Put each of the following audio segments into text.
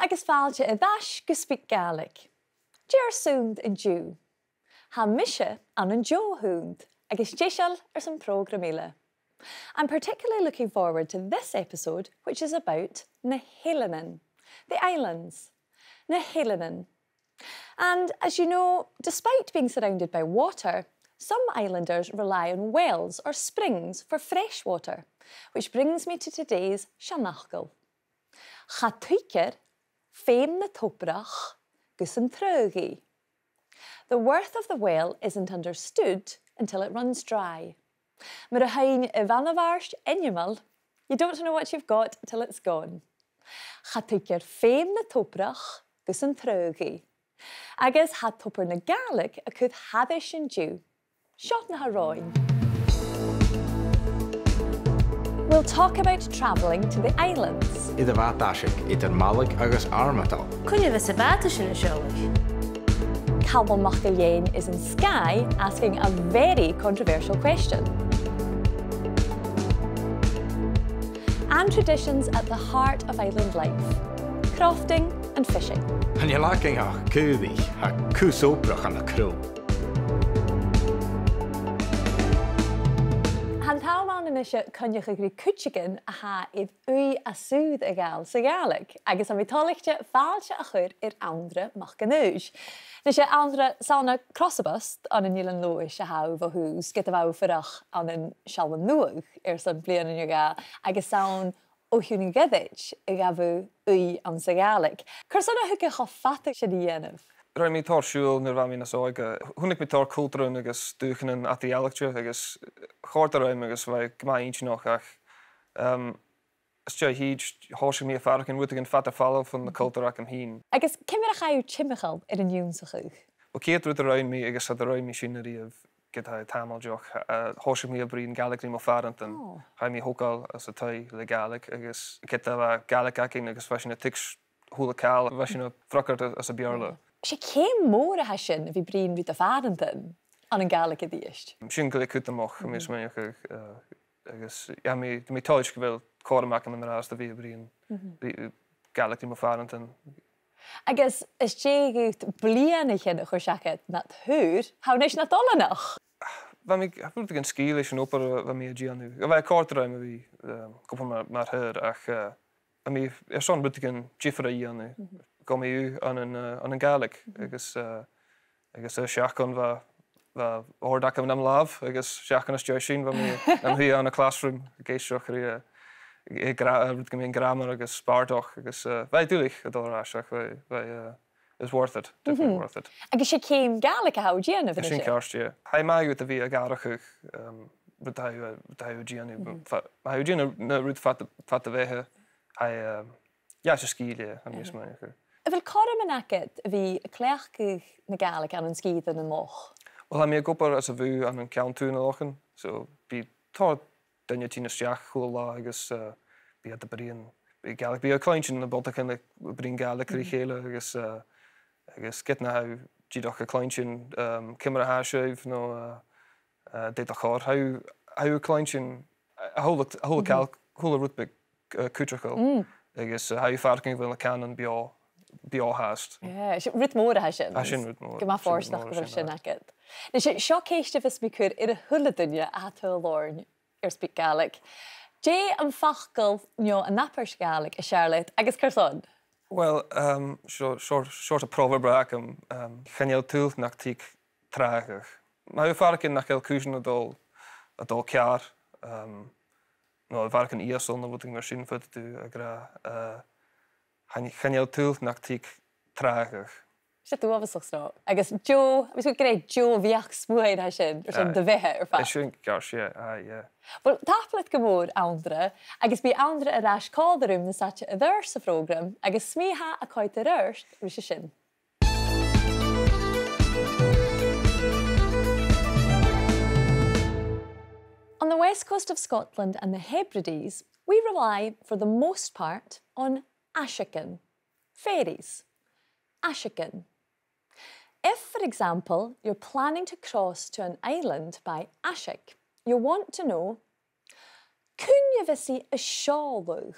agus fáilte I dheis go SpeakGaelic. Dear súnd in Jew. Ha mise an johúnd agus deisial some program ile. I'm particularly looking forward to this episode, which is about na eileanan, the islands. Na eileanan. And as you know, despite being surrounded by water, some islanders rely on wells or springs for fresh water, which brings me to today's seanachgail. Cha toirt fhèin agus an trógaí. The worth of the well isn't understood until it runs dry. Mar a hain I bhanabhairst animal, you don't know what you've got till it's gone. Cha toirt fhèin agus an trógaí. Agus ha tupper na Gaelic a could hadis in Jew. Shot na haroin. We'll talk about travelling to the islands. Idir bhátashig, idir Malach agus Armatal. Cúine bheith sa bhata sin na seoladh. Calum Maclean is in Skye asking a very controversial question. And traditions at the heart of island life. Crofting and fishing. And you're lacking a cúdí, a cúsóprach an a crow. Han táimán in isise cynneach a grí cútegan a ha iad a súd a gáil sa Gaelic, agus am tálachte fáilte a chur Anndra MacAonghais. Na sé Anndra sána crossabust an in Eilean Lois a hau bh hús get a bh farach an in sealman nuach san blian in ga, agus sán ó hiúnig Gàidhlig I gabhú an sa Gaelic. Cur sanna thuige cho fata sé dhéanamh? Ra mi tar siúil nar bha mi na sóige. Hunnig mi tar cultúrún agus dúchanan at eileachd agus chóirtar raim agus bheith gma inch ach. Is te híd háise mi a farchan wutagin fata fallah fan na cultúrach am hín. Agus cimir a chaú timachal an niún sa chuch? Well, céad rud a raim mi agus a raim mi sinnarí of get ha tamaljoch háise mi a brín Gaelic mo farant an ha mi hógáil as a tai le Gaelic agus get a Gaelic aking agus fashion a tix húla cáil fashion a fracart as a bearla. Sé céim mór a sin a bhí brín ví a farantan an Gaelic a díist. Sin go le cutamach a mis mé agus ja mi táis go bhfuil córamach an rás a bhí brín Gaelic mo farantan. Agus is sé gút blianana chin a chuir seachad na thuúr, hánéis na dolanach? Bha mi bhúlta an scíil leis an opar bha mi a ddíanú. A bheith cártaráim a bhí cúpa mar thuir ach a mi ar son búta an ddífar a dhéanú go miú an an Gaelic agus seachán bha ordach am lámh agus seachán is deir sin bha mi am thuí an a classroom a géisteach rí go mbeadh grammar agus spárdach agus bheith dúlaich a dóráiseach bheith is worth it, definitely worth it. Agus sé céim Gaelic a hau díanamh in sin cearst, yeah. Ha maiú a bhí a garachuch rud a hau díanú. Ha hau díanú na rud fat a bheithe ja sé scíile an níos mai. A bhfuil chonnspaideach a bhí a cléachcuch na Gaelic an scíad an moch? Well, ha mi a gopar as a bhú an countún a lochan, so bí tá dunne tína steach chuil lá agus bí a bríon Gaelic. Bí a cleintin na boltachan le brín Gaelic rí chéile agus get na hau díadach a cleintin cimar a háiseibh nó déit a chár. Hau cleintin a hóla Gaelic, hóla rútbig cútrachail agus hau farcing bhfuil na canan beá háast. Rud mór a sin. Sin rud mór. Go má fórsnach go bhfuil sin agad. Na sé seo céiste bheits mi cur ar a thula duine a thuil lorn ar SpeakGaelic. Dé an fachgal neo a napairs Gaelic a Charlotte agus Carson? Well, short a proverb am cheneal túl nach tíc trágach. Ma hu farcin nach el cúsin a dul cear. No, farcin iasol na bhúting mar sin fut tú a gra cheneal túl nach tíc trágach. Sé tú abhasach sná. Agus Joe, mis go gré Joe bhíach smúid a sin de bheitthe ar fad. Sin cears, yeah. Well, táplat go mór Anndra, agus bí Anndra a rás cádarúm na saite a dhir sa prógram, agus smíthe a coit a rist rí sé sin. On the west coast of Scotland and the Hebrides, we rely, for the most part, on ashican, ferries. Ashican. If, for example, you're planning to cross to an island by Ashik, you want to know, kun je visie a sjálug?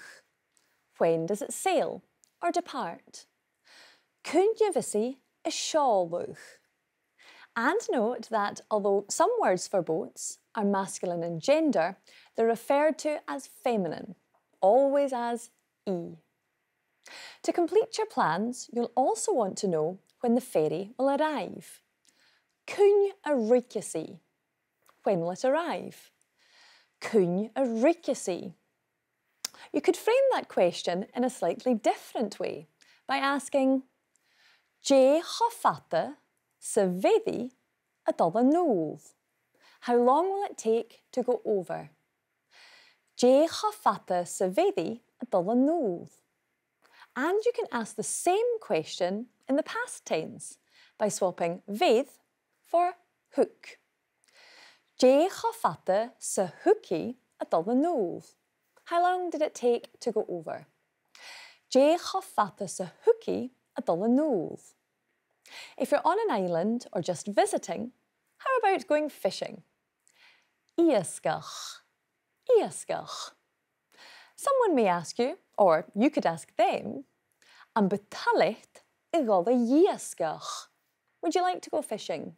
When does it sail? or depart. Cúnne is seáluch. And note that although some words for boats are masculine in gender, they're referred to as feminine, always as e. To complete your plans, you'll also want to know when the ferry will arrive. Cúnne when will it arrive? Cúnne You could frame that question in a slightly different way by asking Dé chofata sa bhéidí a dul an nódh? How long will it take to go over? Dé chofata sa bhéidí a dul an nódh? And you can ask the same question in the past tense by swapping bhéid for hook. Dé chofata sa hookie a dul an nódh? How long did it take to go over? Dé chofata sa hookie a dul an nódh? If you're on an island or just visiting, how about going fishing? Iascach. Someone may ask you, or you could ask them, An toirt I gáda iascach. Would you like to go fishing?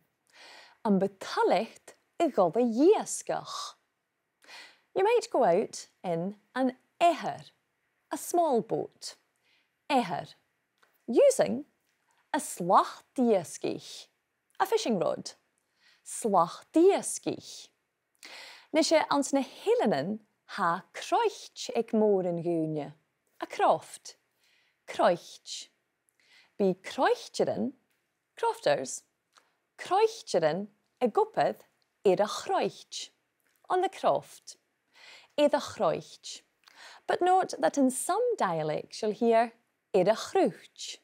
An toirt I gáda iascach. You might go out in an éithir, a small boat. Éithir, using a slach-diascich, a fishing rod. Slach-diascich. Nishe ans na eileanan ha croicht ag mór in gúne. A croft. Croicht. Bí croichteren, crofters, croichteren a gopad a chroicht. On the croft. A chroicht. But note that in some dialects you'll hear a chrucht.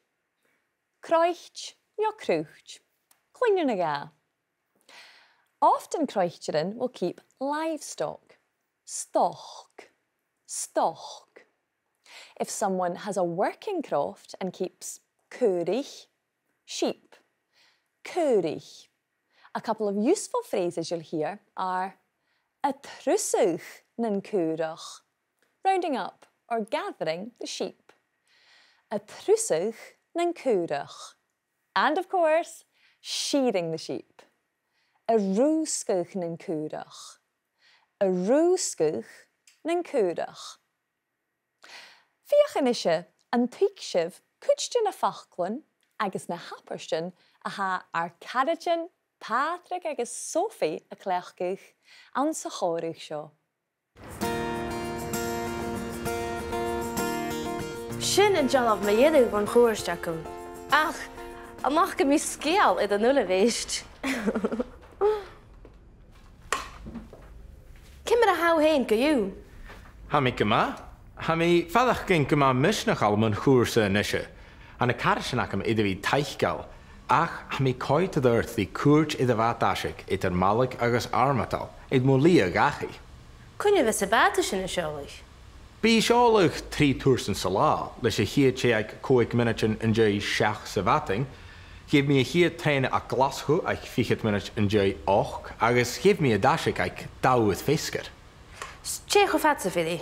Croicht, ja crucht. Chluinne na ga. Often croichteren will keep livestock. Stoch. If someone has a working croft and keeps cúrich, sheep. Cúrich. A couple of useful phrases you'll hear are a trúsach nan cúrach, rounding up or gathering the sheep. A trúsach nan cúrach. And of course, shearing the sheep. A rúscach nan cúrach. A rúscach nan cúrach. Fiachan ishe an tuigsibh cúiste na fachclan agus na haparstin a ha ar Carajan, Patrick agus Sophie a cleachgach an sa chóirich seo. Sin an Dunlop me dhéadú van chóirsteachum. Ach, amach go mí scéal I an nula bhéist. Cimar a hau-hain go dú? Ha mi gyma? Ha mi fadach gyn gyma misnach al mewn chwrsa nishe. An y carishanach am iddo fi teichgal. Ach, ha mi coed yd earth di cwrt iddo fatashig idir malig agus armatal. Id mo lia gachi. Cúnne bheith sa báta sin na seolaigh? Bí seolaigh 3 túrsan sa lá, leis a hiad sé ag 5 minutin in jay 6 sa vating. Geef me a hiad traine a glashu ag 4 minut in jay 8, agus geef me a dashig ag 10 fisker. Tché go fat sa fidi?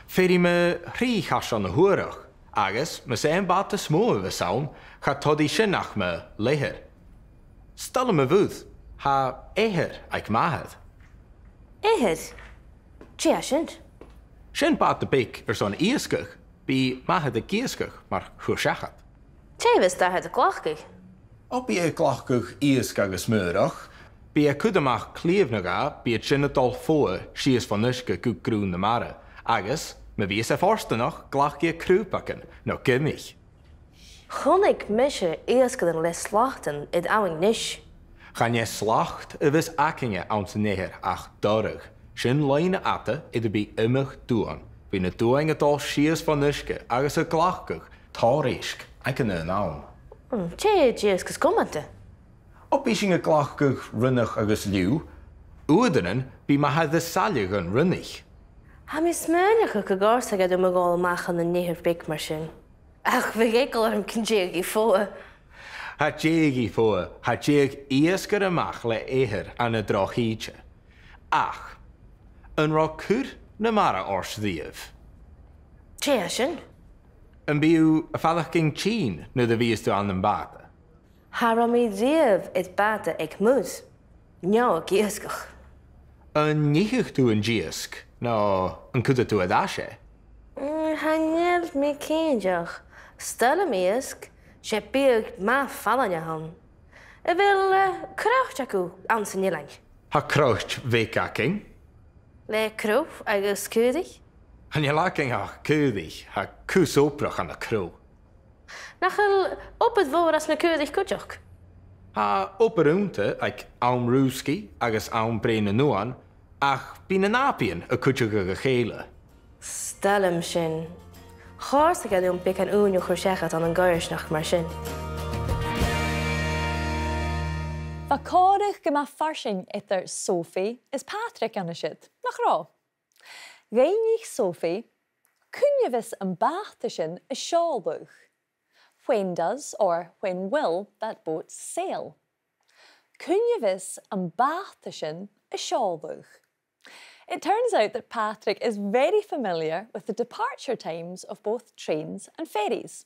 Feri me rí chas an na huarach, agus me sé bata smó a saun, cha todí sinnach me leihir. Stalle me vúð, ha éhir ag mahad. Éhir? Tché a sint? Sin bata big son iascach, bí mahad a giascach mar chuarsachad. Tché vis da het a glachgach? Op bí a glachgach iascach a smúrach, bí a cudamach clíomhnaga bí a sinnadol fóa sias van nuske gúg grún na mara, agus me vís a forstanach glachgi a krúpaken, no gimmich. Chonnig misje iascach an les slachten id awing nish. Gan je slacht a vis akinge aan te neher ach dorug. Sin leine atte idir bí imich dúan. Bí na dúing adol sias van nuske agus a glachgach tárisk ag an naam. Tché iascach gomante? Op bí sin a glachgach runnach agus liú, uidinnen bí ma had de salig an runnig. Ha mi smynach go gásag ad me gáil machan na nehir big mar sin. Ach, fi geikol am cyn jégi fóa. Ha jégi fóa, ha jég iascar amach le éhir an a drochíte. Ach, an rá cúr na mara ors ddiamh. Tché a sin? Yn byw y ffadach gyn chyn nid y fi ystod an yn bata. Haram I ddiaf id bada ag mwys. Nio giasgach. Yn nichych dw yn giasg, no yn cwda dw yd ashe. Hanyel mi cynjach. Stel am iasg, se byg ma fallan hon. Y fel crawch acw ansyn ilang. Ha crowch feic acing. Le crwf agus cwdig. Han je lacing ha cwdig, ha cws oprach an y crow. Nachel op het voor as na cwdig cwtjoch. Ha operunte ag awn rwski agus awn brein y nuan, ach byn yn apien y cwtioch ag y cheile. Stel am sin. Chors ag adwn byg an ŵn o'ch o'r siachat an yn gairs nach mar sin. Fa cóirich gyma farsing idir Sophie is Patrick an siad, nach rá. Ghainich Sophie, cúnnevis an bachta sin is seáldúch. When does or when will that boat sail? Cúnnevis an bachta sin is seáldúch. It turns out that Patrick is very familiar with the departure times of both trains and ferries,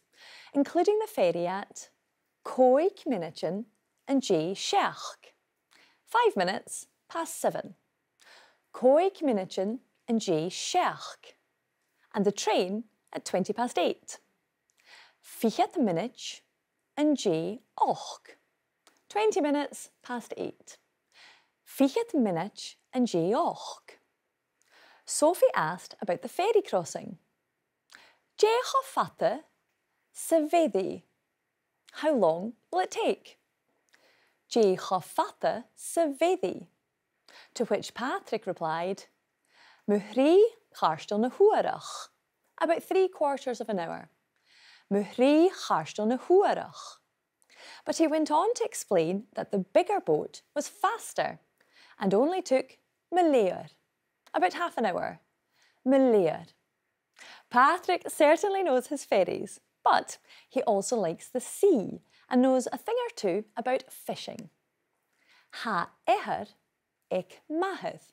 including the ferry at còmhradh and Gàidhlig. 5 minutes past 7. Còmhradh and Gàidhlig. And the train at 20 past 8. Faighneachd and Gàidhlig. 20 minutes past 8. Faighneachd and Gàidhlig. Sophie asked about the ferry crossing. Gàidhlig Sgitheanach. How long will it take? Gàidhlig Sgitheanach. To which Patrick replied, bhruidhinn na huarach. About 3/4 of an hour. Bhruidhinn na huarach. But he went on to explain that the bigger boat was faster and only took leorth, about half an hour. Leorth. Patrick certainly knows his ferries, but he also likes the sea and knows a thing or two about fishing. Ha ehar ek mahith.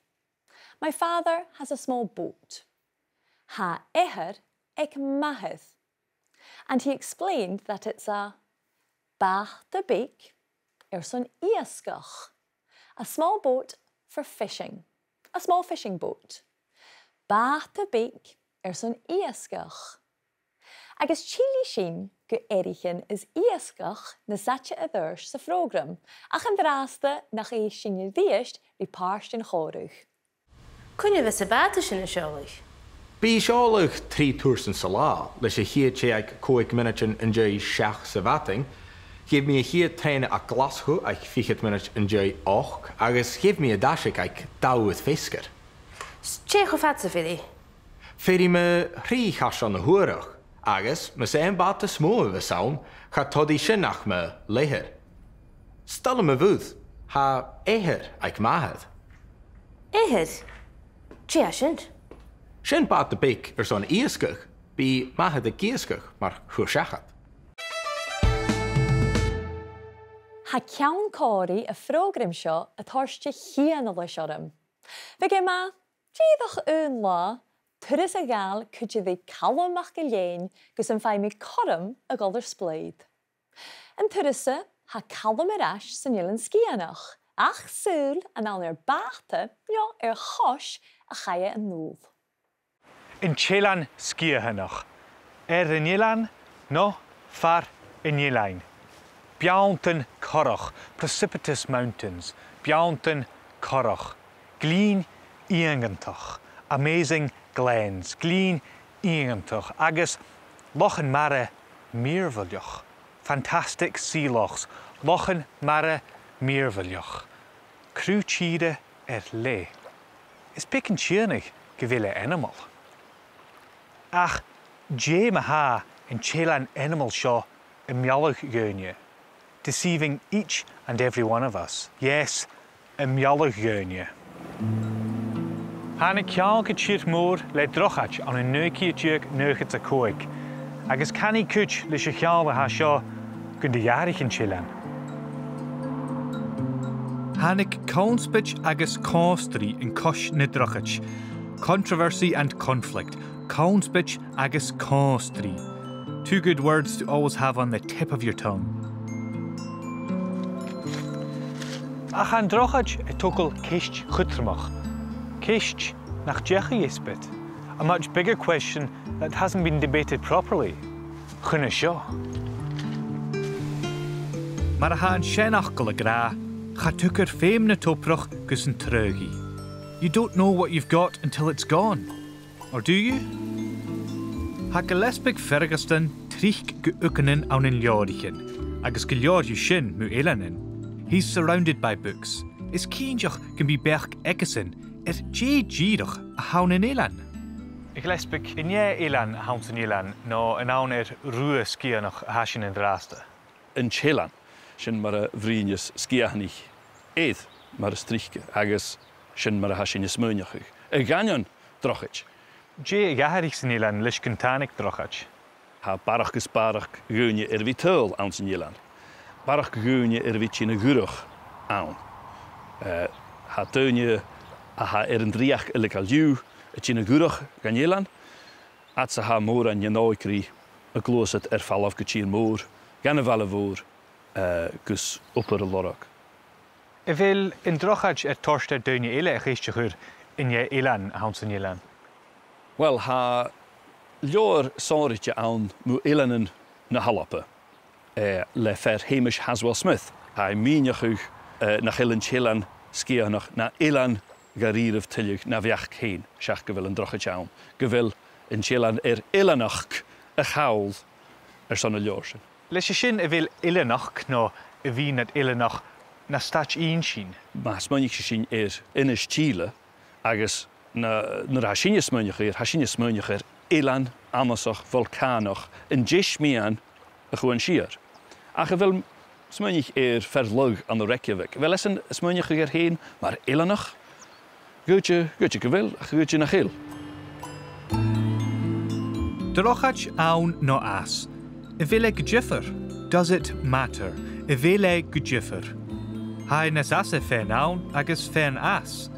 My father has a small boat. Ha ehar ek mahith. And he explained that it's a bachta beak son iasgach, a small boat for fishing, a small fishing boat. Bachta beak son iasgach. Agus chili sin go Eilean is iasgach na satche a dhurs sa frogram, ach an draasta nach é sin díist rí páist in chóruch. Cúnne vis a bata sin a seolich? Bí seolich 3 túrsan sa lá, leis a chiad sé ag 5 minútin in dé 6 sa bhating, gib mi a chiad tréine a glaschu ag 5 minút in dé 8, agus gib mi a dasig ag 10 fisker. Tché go fat sa fidi? Fedi me rí chas an na huarach, agus me sé an bata smó a saun, cha todí sin nach me léhir. Stalla me bhúd, ha éhir ag mahad. Éhir? Tché a sin? Sin bata beak son iasgach, bí mahad a giasgach mar chuarsachad. Ha ceann cóirí a frógram seo a thuirste chéana le seoram. Bhí ma díadach ún lá, turas a gáil cúide Calum Maclean gus an fhaimí corm a gáidir spléid. An turasa ha Calum arás san Eilean Sgitheanach, ach súil an alnar bachta chos a chaie an núl. In Eilean Sgitheanach, in Eilean no far in Eilean. Beauntain corach, precipitous mountains, beauntain corach, glín íangantach, amazing glens, glín íangantach, agus lochan mara mírvalioch, fantastic sea lochs, lochan mara mírvalioch, cruútíide le. Is pickin tjónig gevile animal. Ach, dé maha in Eilean animal shaw in mealach gönje, deceiving each and every one of us. Yes, in mealach gönje. Hanna ceann go tírt mór le drochait an an nuiciúteach nuachit a cóig, agus canny cúit leis a cheann ha seo gon de jaarich in Eilean. Hannig connspaideach agus cóstrí in cos na drochait, controversy and conflict, connspaideach agus cóstrí. 2 good words to always have on the tip of your tongue. Ach an drochad a tokal ceist chutramach. Ceist nach jecha yespit. A much bigger question that hasn't been debated properly. Chunna seo. Mar a ha an shenach gul a gra, cha tukur fame na toprach gus an treugi. You don't know what you've got until it's gone. Or do you? Ha Gillespie Ferguson trich geukenin an in Leòdhas, agus go leor sin mu eileanan. He's surrounded by books. Is cínteach can be bech ekesin gírach a haun in eilean. Gillespie in eilean haun in eilean no an aun ruúa Sgitheanach hasin in draasta. In Eilean sin mar a bhruidhinn Sgitheanach éad mar a strichke agus sin mar a hasin smuoineach. A gainean drochid. Gàidhlig sin eilean leis contánic drochad. Ha barach gus barach gúine bhí tuil an san eilean. Barach gúine bhí tína gúrach ann. Ha tuine a ha an dríach ilical liú a tína gúrach gan eilean, at sa ha mór an náicrí a glósad fallah go tín mór, gan a bhela bhór gus upar a lorach. I bhfuil in drochad toirte duine eile a chéiste chur in eilean a haun san eilean. Wel, ha leor sáirite ann mu eileanan na halappe. Le faighneachd Haswell Smith. Ha míneach nach Eilean Sgitheanach na eilean garíirh tuilleadh na bheach chéin, seach go bhfuil an drochad ann. Go bhfuil in Eilean eòlanach a chawl san na leor sin. Leis sin a bhfuil eileanach nó a bhí na eileanach na stát sin. Ma smuoinigh sin inis tíle agus nuair ha sinne smuoinigh eilean amasach volcánach in deismian a chuan siar. Ach a bhfuil smuoinigh ferlug an Reykjavik. Bhfuil leis an smuoinigh héin mar eileanach goite go bhfuil a goite nach chéil. Drochad aun no as. I bhfuil go difar. Does it matter? I bhfuil go difar. Ha nas as a fhèin aun agus fhèin as.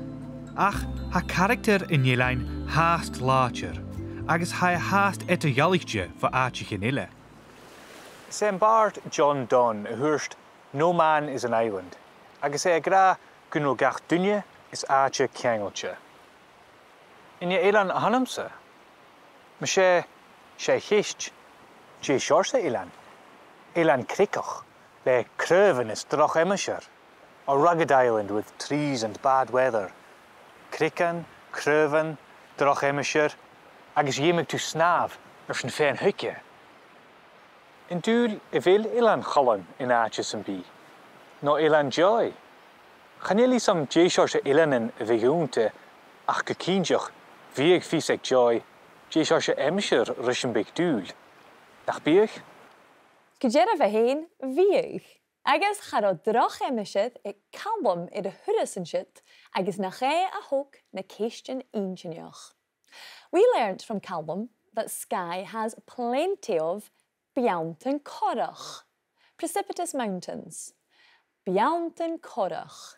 Ach ha character in eilean haast láitir, agus ha haast et a Gaelicte for áiteach in ile. Sem bard John Donne a thuairt no man is an island, agus a gra gunno gach dunne is áite ceangailte. In eilean a hanamsa, ma sé cheist, seorsa eilean. Eilean cricach, le creuvan is droch emisher, a rugged island with trees and bad weather. Criccan, creuvan, droch emisher, agus dhéimig tú snáb sin faighneachd. In dúil I bhfuil eilean chalan in áite san bí, nó eilean joy. Chanéilí sam déiseorsa eileanan a bheithúnta ach go cínteach bhíag fís ag joy, déiseorsa emisir risin beag dúil. Nach bíag? Go déir a bheith bhíag. Agus chad droch emisir ag Calum I de thuras an siad agus nach a thug na ceistin ingeneach. We learned from Calum that Skye has plenty of beantan corach, precipitous mountains, beantan corach,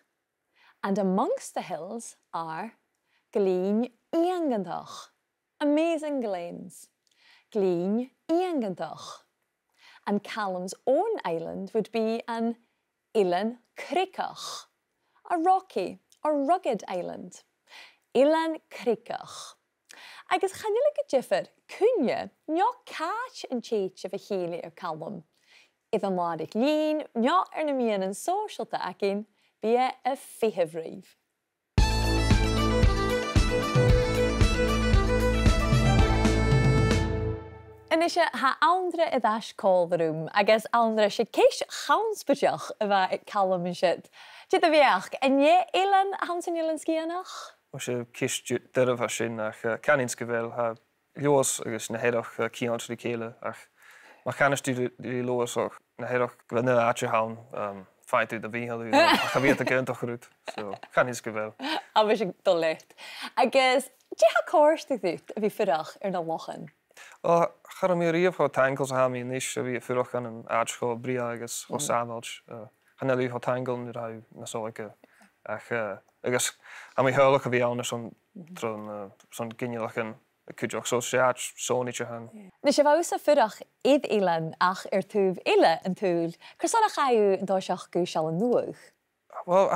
and amongst the hills are Glín Eangandach, amazing glens, Glín Eangandach, and Calum's own island would be an Eilean Cricach, a rocky or rugged island, Eilean Cricach. Agus chanéile go difar cúne neo cáit an téit a chéile ar Calum. Iad an ládig lín neo na míon an sóisialta acin bí a fihimhríomh. Inise ha Anndra I dheis cóilbharúm agus Anndra sé ceist chonnspaideach a bheith ag Calum an siad. Did a bheach an eilean haun san Eilean Sgitheanach? Os sé ceist deirmh sin ach canín go bhfuil ha leos agus na héadach cíáint í chéile ach má chanistí leos ach na héadach go bhfuil na áite haun feitú a bhíhalú ach a bhíad a gceintach rút, so canín go bhfuil. A bhí sé dul lecht. Agus dé ha cóirsta dút a bhí furach ar na lochan? Char mí riomh á tangles a mí níos a bhí furach an an áitcho bria agus ó sámailt. Chanelí á tangle ní ra na sóice ach agus a mí heolach a bhí anna son ginineach an cúideach so seat sóníte han. Na sé bhá sa furach iad Eilean ach túh ile an túil, Cosala chaú an dá seach go seall an nuach? Wel,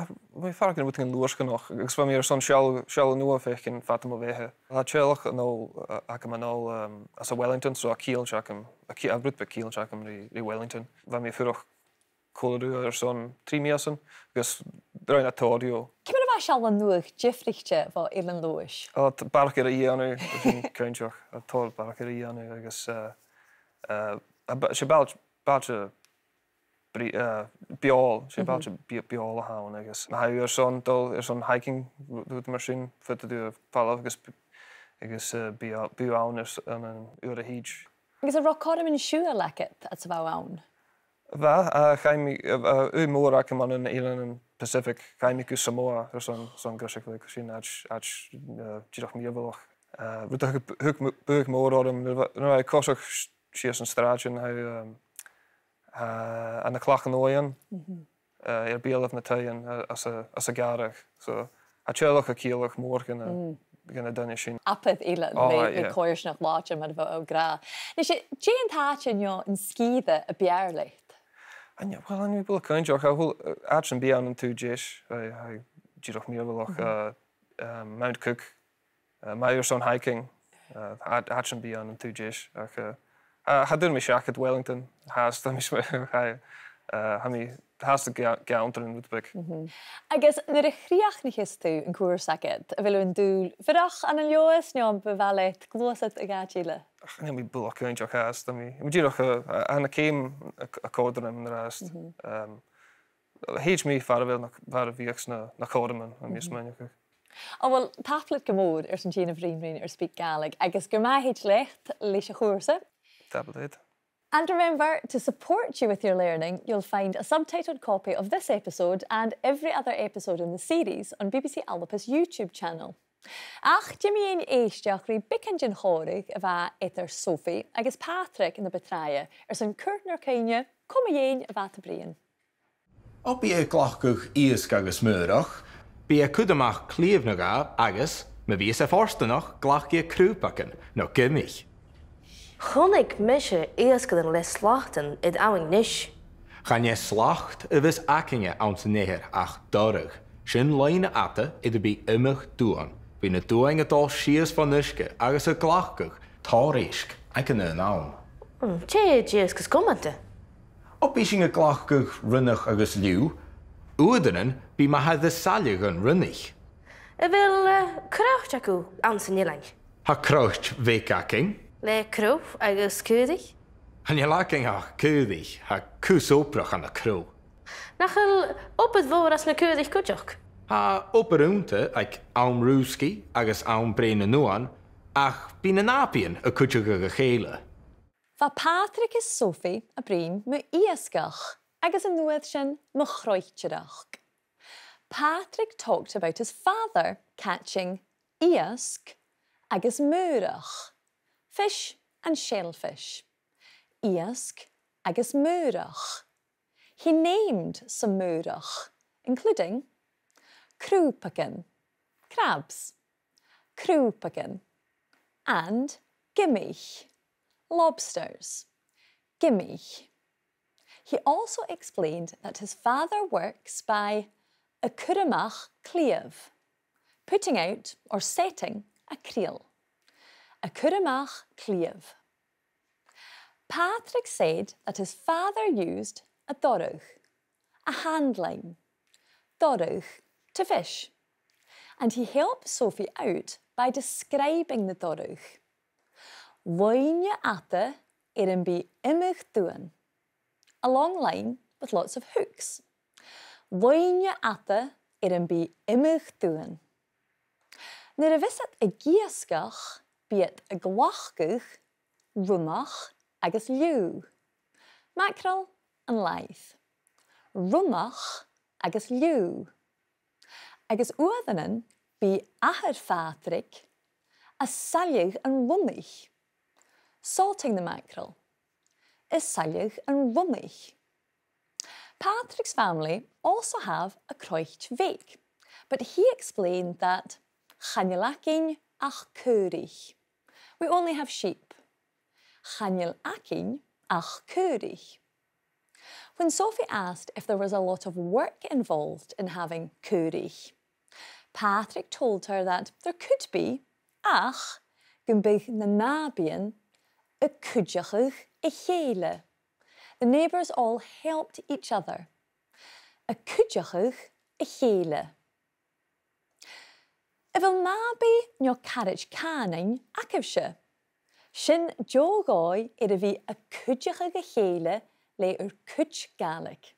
mae ffarag yn wythyn lwrs gynnwch, agos fa mi ar son sial nhw a ffech yn fatam o fehe. A tielach yn ôl, ac yma nôl as a Wellington, so a Kiel siac am, a brwyd be Kiel siac am ri Wellington. Fa mi ffyrwch cwlydw ar son 3 miasan, agos draen a toirio. Cymryd yma seall an nuach jifrichte fo Eilean Lewis? A barach ar i anu, yn cyntiach, a tol barach ar i anu, agos se balch biol, sé balch biol a hawn, agos. Na hau ar son hiking, dwi'n mar sy'n ffyrdd dwi'n falaf, agos biw awn yn yw'r a hyd. Agus a rocorym yn siw a lecet at y faw awn? Fa, a chaimi, môr ac yma yn Eilean yn Pacific, chaimi gw Samoa, ar son gysig fe, sy'n ach gyrach mi efallach. Rydych bwg môr o'r rhaid cosach sias yn strad yn hau an y clach yn oian, bielaf na taian as a garach. So, a tielach a cielach môr gyda dyna sy'n. Apeth Eilean, fe coirs nach lach am fo o gra. Nes i, Jane Thatch yn yn sgíide y biarlaeth? Wel, an mi bwyd cyntiach, a hwyl at yn bian yn tŵ jes, a gyrach mi efallach Mount Cook, mae yw'r son hiking, at yn bian yn tŵ jes, ha dyn mi siacad Wellington, has da mi has da gawntar yn wydbeg. Agus, nyr y chriach ni chystw yn cwrs aged, a fel yw'n dŵl fyrach an y Leòdhas, neu am befalet glwysad y Gàidhlig? Ach, mi bwyd cyntiach has, da mi gyrach an y ceim y codr yn yr ast. Heich mi far y fiach na codr yn mi ysmynach. O, wel, taflet gymwyd sy'n Gina Frinrin SpeakGaelic, agus gyrma heich lecht leis y chwrsa. Tablet. And remember, to support you with your learning, you'll find a subtitled copy of this episode and every other episode in the series on BBC Alba's YouTube channel. Ach, Jimmy ein eisteach ri bicangin chorig a fa eithar Sophie, agus Patrick in the betraia, sy'n cwrtnar cynnia, ein a fa ta brian. O bi e glachgwch iasg agus myrach, bi e cwdamach clíomhnagá agus, me bi e forstanach glachgi e crúpacan, no gymich. Chonnig misje eerst een les slachten het ouwing nish. Gaan je slacht vis akinge aan zijn neer ach dorg. Sin leine atte de bi immig doen. Bi ne doing het al schies van niske, agus a glachgwch, tárisk, ik kan een naam. Tje, jeeskus kommante. Op bi sin a glachgwch runnig agus liw, oedenen bi ma ha de sallig een runnig. Wil krauchtjaku aan zijn jelang. Ha kraucht vekaking. Le kroop, agus kudig. Han je laking ha kudig, ha kusoprach aan de kroop. Nachel op het woord als me kudig kutjok. Ha opperunte, ik aum ruski, agus aum brene nuan, ach bin apien a kutjige gele. Va Patrick is Sophie a brin me iasgach, agus yn nuedd sin me chroichtjedach. Patrick talked about his father catching iask agus murach. Fish and shellfish. Iask agus murach. He named some murach, including crúpagan, crabs, crúpagan, and gimmich, lobsters, gimmich. He also explained that his father works by a curamach cleave, putting out or setting a creel. A curamach cleave. Patrick said that his father used a dorch, a hand line, dorch, to fish, and he helped Sophie out by describing the dorch. Fhèin atte bi immig doen, a long line with lots of hooks. Fhèin atte bi immig doen. Nuair a visit a giasgach, Biet a glachgwch, rwmach agus liw. Mackerel and laith. Rwmach agus liw. Agus oeddanen bi ahar Patrick a salig and rummig. Salting the mackerel is salig and rummig. Patrick's family also have a croicht veik, but he explained that chanjelakin ach keurig. We only have sheep. Chanil acin ach cúrich. When Sophie asked if there was a lot of work involved in having cúrich, Patrick told her that there could be, ach, gymbych na nabian, a cúideachach I chéile. The neighbours all helped each other. A cúideachach I chéile. If il nabi nyo carriage caning acibse, sin jogái a bhí a cúideachach I chéile le Gaelic.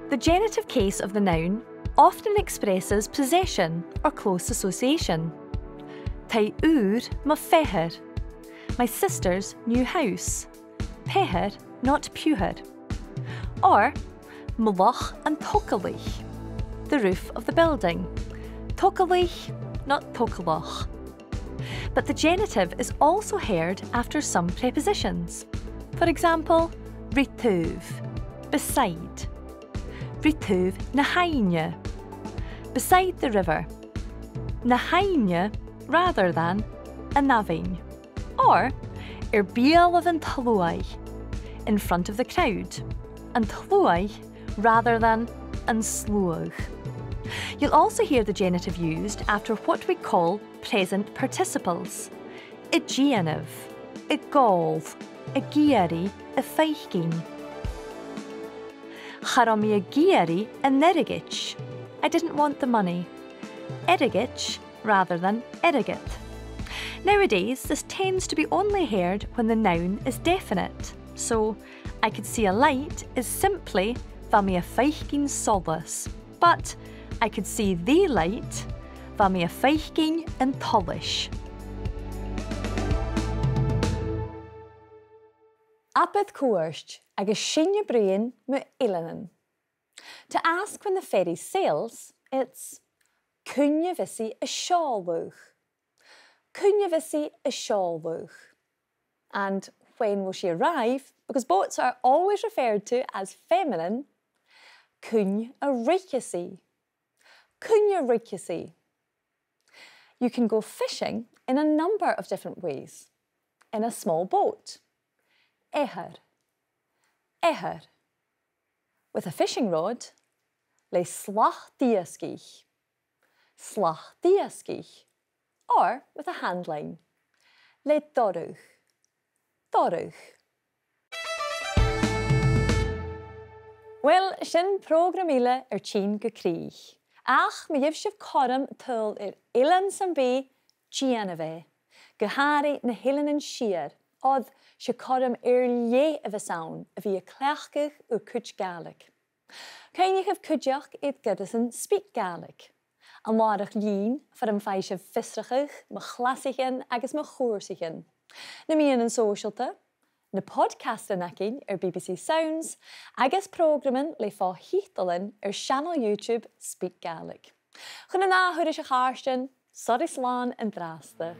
The genitive case of the noun often expresses possession or close association. Tai ma feighneachd, my sister's new house. Feighneachd, not pewhead. Or mlach and toiilleadh, the roof of the building. Toiilleadh, not toileadh. But the genitive is also heard after some prepositions. For example, rituv, beside. Rituv na fhèin, beside the river. Na fhèin rather than a navin. Or bíal of an tuilleadh, in front of the crowd, and tuilleadh rather than an slúadh. You'll also hear the genitive used after what we call present participles. I ddéanamh, I gáilh, I géirí, I faighneachd. Charam I géirí a nerigich. I didn't want the money. Erigich rather than erigit. Nowadays, this tends to be only heard when the noun is definite. So, I could see a light is simply va mi a faighneachd solas. But I could see the light va mi a faighneachd an tuilleadh. Apad cuairt agus sinne brian mu eileanan. To ask when the ferry sails, it's cúne vissi a seáluch. Cúne vissi a seáluch. And when will she arrive? Because boats are always referred to as feminine, cúne a richasi. Cúne richasi. You can go fishing in a number of different ways. In a small boat. Éhar. Éhar. With a fishing rod, le slach-diascich. Slach-diascich. Or with a hand line, le dorúch. Dorúch. Well, sin programíle tín go críoch. Ach, mi dhibh sibh corm tuil Eilean Sgitheanach, go háirí na héileanan siar, odd se corm lé a bheitsáin a bhí a cleachcach ó Gaelic. Faighneachd cúideach iad Gàidhlig SpeakGaelic. An márach lín for an faiche fisrachach, ma chlasichin agus ma chórsichin. Na míon an socialta, na podcastan BBC Sounds, agus programman le fo-thiotalan channel YouTube SpeakGaelic. Chun na náhuiir is a cháirstein, sorry slán an drásta.